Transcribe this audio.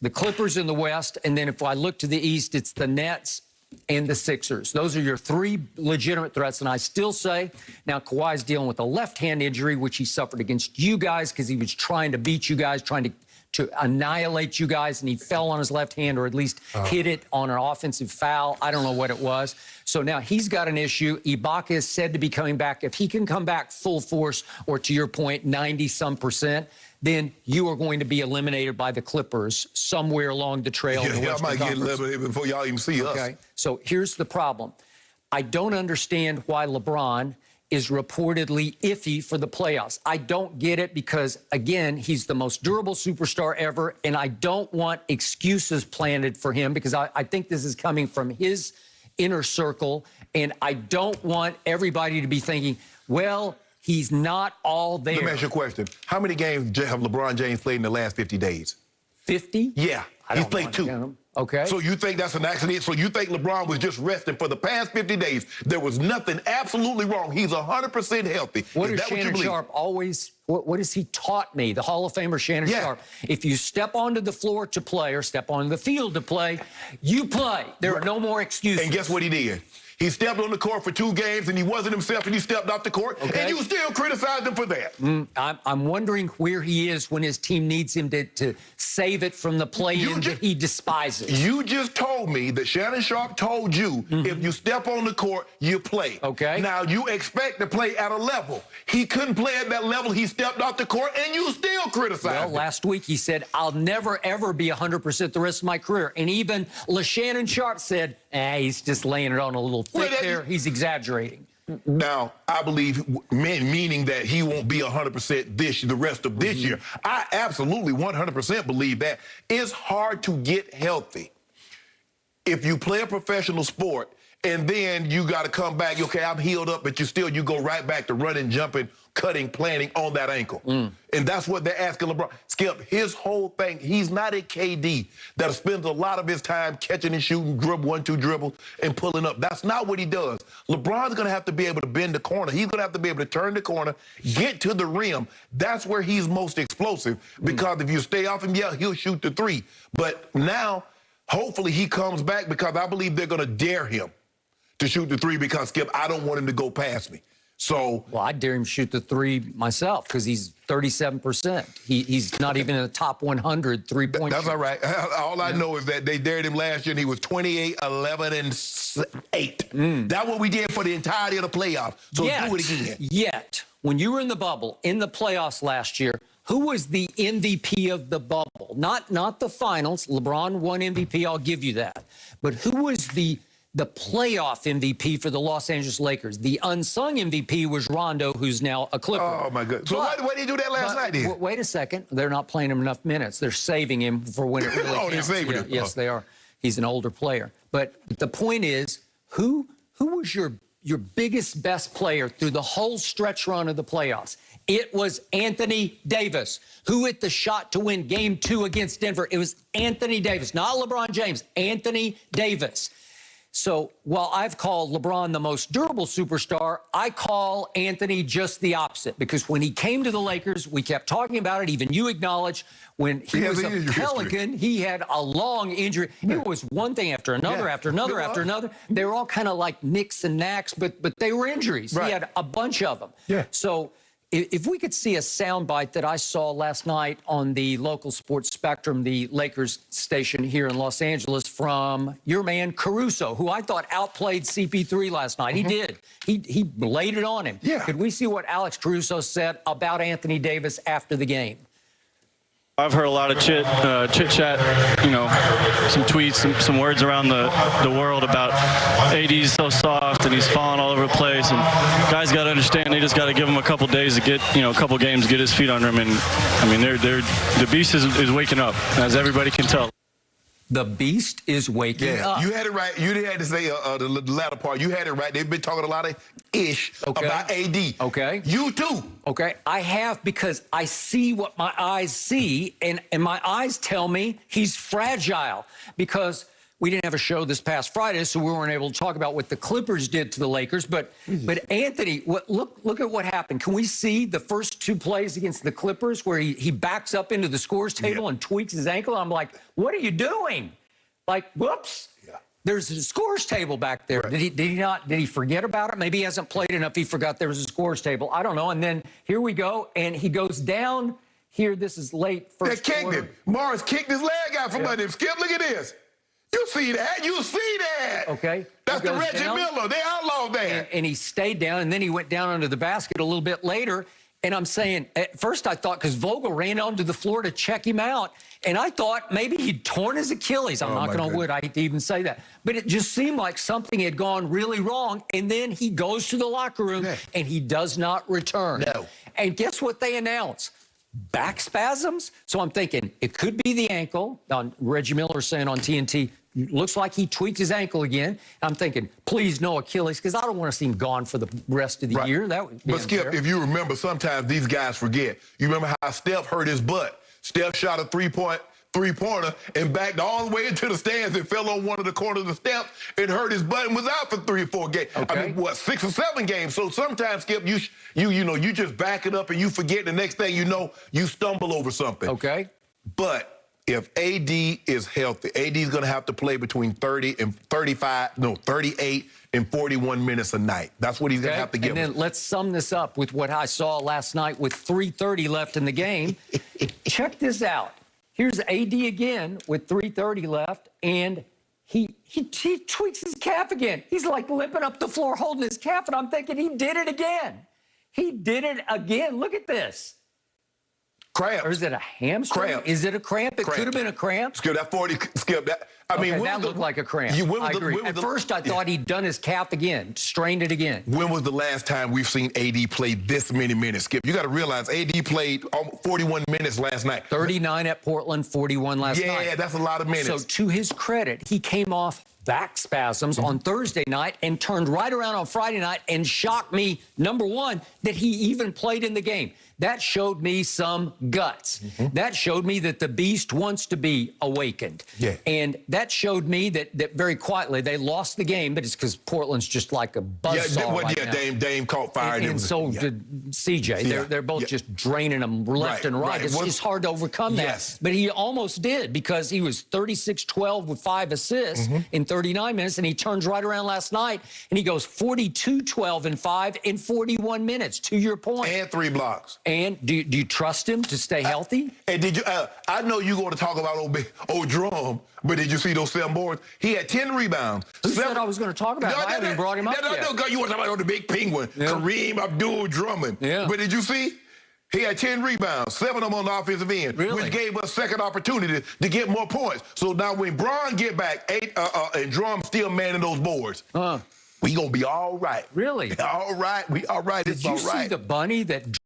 the Clippers in the West, and then if I look to the East, it's the Nets and the Sixers. Those are your three legitimate threats, and I still say, now Kawhi's dealing with a left-hand injury, which he suffered against you guys because he was trying to beat you guys, trying to annihilate you guys, and he fell on his left hand or at least hit it on an offensive foul. I don't know what it was. So now he's got an issue. Ibaka is said to be coming back. If he can come back full force, or to your point, 90-some%, then you are going to be eliminated by the Clippers somewhere along the trail. Yeah, y'all might get eliminated before y'all even see us. Okay, so here's the problem. I don't understand why LeBron is reportedly iffy for the playoffs. I don't get it because, again, he's the most durable superstar ever, and I don't want excuses planted for him because I think this is coming from his inner circle, and I don't want everybody to be thinking, well, he's not all there. Let me ask you a question. How many games have LeBron James played in the last 50 days? 50? Yeah, he's played 2. Okay. So you think that's an accident? So you think LeBron was just resting for the past 50 days? There was nothing absolutely wrong. He's 100% healthy. What does Shannon Sharp always, what has he taught me? The Hall of Famer Shannon Sharp. If you step onto the floor to play or step onto the field to play, you play. There are no more excuses. And guess what he did? He stepped on the court for 2 games, and he wasn't himself, and he stepped off the court, and you still criticized him for that. I'm wondering where he is when his team needs him to save it from the play-in that he despises. You just told me that Shannon Sharp told you if you step on the court, you play. Okay. Now, you expect to play at a level. He couldn't play at that level. He stepped off the court, and you still criticized him. Well, last week he said, I'll never, ever be 100% the rest of my career. And even Shannon Sharp said, he's just laying it on a little thick there. He's exaggerating. Now, I believe, meaning that he won't be 100% the rest of this year. I absolutely 100% believe that. It's hard to get healthy if you play a professional sport and then you got to come back. Okay, I'm healed up, but you go right back to running, jumping, cutting, planting on that ankle. And that's what they're asking LeBron. Skip, his whole thing, he's not a KD that spends a lot of his time catching and shooting, 1-2 dribble, and pulling up. That's not what he does. LeBron's going to have to be able to bend the corner. He's going to have to be able to turn the corner, get to the rim. That's where he's most explosive because if you stay off him, he'll shoot the 3. But now, hopefully he comes back because I believe they're going to dare him to shoot the 3 because, Skip, I don't want him to go past me. So, well, I dare him shoot the 3 myself because he's 37%. He's not even in the top 100 3-point. That's all right. All I know is that they dared him last year, and he was 28, 11, and 8. That's what we did for the entirety of the playoffs. So do it again. Yet, when you were in the bubble, in the playoffs last year, who was the MVP of the bubble? Not the finals. LeBron won MVP, I'll give you that. But who was the playoff MVP for the Los Angeles Lakers? The unsung MVP was Rondo, who's now a Clipper. Oh, my goodness. So why did he do that last night then? Wait a second. They're not playing him enough minutes. They're saving him for when it really counts. They're saving him. Yes, they are. He's an older player. But the point is, who was your biggest, best player through the whole stretch run of the playoffs? It was Anthony Davis. Who hit the shot to win Game 2 against Denver? It was Anthony Davis, not LeBron James. Anthony Davis. So while I've called LeBron the most durable superstar, I call Anthony just the opposite. Because when he came to the Lakers, we kept talking about it. Even you acknowledged when he was a Pelican, he had a long injury. It was one thing after another, after another, after another. They were all kind of like nicks and knacks, but they were injuries. He had a bunch of them. So if we could see a soundbite that I saw last night on the local sports spectrum, the Lakers station here in Los Angeles, from your man Caruso, who I thought outplayed CP3 last night. He did. He laid it on him. Could we see what Alex Caruso said about Anthony Davis after the game? I've heard a lot of chit-chat, some tweets, some words around the world about AD's so soft and he's falling all over the place. And guys got to understand they just got to give him a couple days to get, a couple games to get his feet under him. And I mean, the beast is waking up, as everybody can tell. The beast is waking up. You had it right. You didn't have to say the latter part. You had it right. They've been talking a lot of ish about AD. Okay. You too. Okay. I have, because I see what my eyes see, and my eyes tell me he's fragile. Because we didn't have a show this past Friday, so we weren't able to talk about what the Clippers did to the Lakers. But Anthony, look at what happened. Can we see the first two plays against the Clippers where he backs up into the scores table and tweaks his ankle? I'm like, what are you doing? Like, whoops. Yeah. There's a scores table back there. Right. Did he forget about it? Maybe he hasn't played enough. He forgot there was a scores table. I don't know. And then here we go, and he goes down here. This is late first quarter. They kicked him. Morris kicked his leg out from under him. Skip, look at this. You see that? You see that? Okay. That's the Reggie Miller. They outlawed that. And he stayed down, and then he went down under the basket a little bit later. And I'm saying, at first I thought, because Vogel ran onto the floor to check him out, and I thought maybe he'd torn his Achilles. I'm knocking on wood. I hate to even say that. But it just seemed like something had gone really wrong. And then he goes to the locker room, and he does not return. No. And guess what they announce? Back spasms? So I'm thinking it could be the ankle. Reggie Miller saying on TNT, looks like he tweaked his ankle again. I'm thinking, please no Achilles, because I don't want to see him gone for the rest of the year. That would be unfair. Skip, if you remember, sometimes these guys forget. You remember how Steph hurt his butt? Steph shot a three-pointer and backed all the way into the stands and fell on one of the corners of the steps and hurt his butt and was out for 3 or 4 games. Okay. I mean, what, 6 or 7 games? So sometimes, Skip, you just back it up and you forget. The next thing you know, you stumble over something. Okay. But if AD is healthy, AD is going to have to play between 38 and 41 minutes a night. That's what he's going to have to give. And then let's sum this up with what I saw last night with 3:30 left in the game. Check this out. Here's AD again with 3:30 left, and he tweaks his calf again. He's like limping up the floor holding his calf, and I'm thinking he did it again. He did it again. Look at this. Cramp. Or is it a hamstring? Cramp. Is it a cramp? It could have been a cramp. Skip, that 40, Skip, that. I mean, that looked like a cramp. I agree. At first, I thought he'd done his calf again, strained it again. When was the last time we've seen AD play this many minutes, Skip? You got to realize AD played 41 minutes last night. 39 at Portland, 41 last night. Yeah, that's a lot of minutes. So to his credit, he came off back spasms on Thursday night and turned right around on Friday night and shocked me, number one, that he even played in the game. That showed me some guts. That showed me that the beast wants to be awakened. Yeah. And that showed me that very quietly they lost the game, but it's because Portland's just like a buzzsaw right now. Dame caught fire. And so did CJ. They're both just draining them left and right. It's hard to overcome that. But he almost did, because he was 36-12 with 5 assists in 39 minutes, and he turns right around last night, and he goes 42-12 and 5 in 41 minutes, to your point. And 3 blocks. And do you trust him to stay healthy? And did you? I know you're going to talk about old Drum, but did you see those 7 boards? He had 10 rebounds. Who said I was going to talk about him? I haven't brought him up yet. No, you want to talk about the big penguin, Kareem Abdul-Drummond. Yeah. But did you see? He had 10 rebounds, 7 of them on the offensive end, which gave us second opportunity to get more points. So now when Bron get back, and Drum still manning those boards, we going to be all right. Really? All right. We all right. It's all right. Did you see the bunny that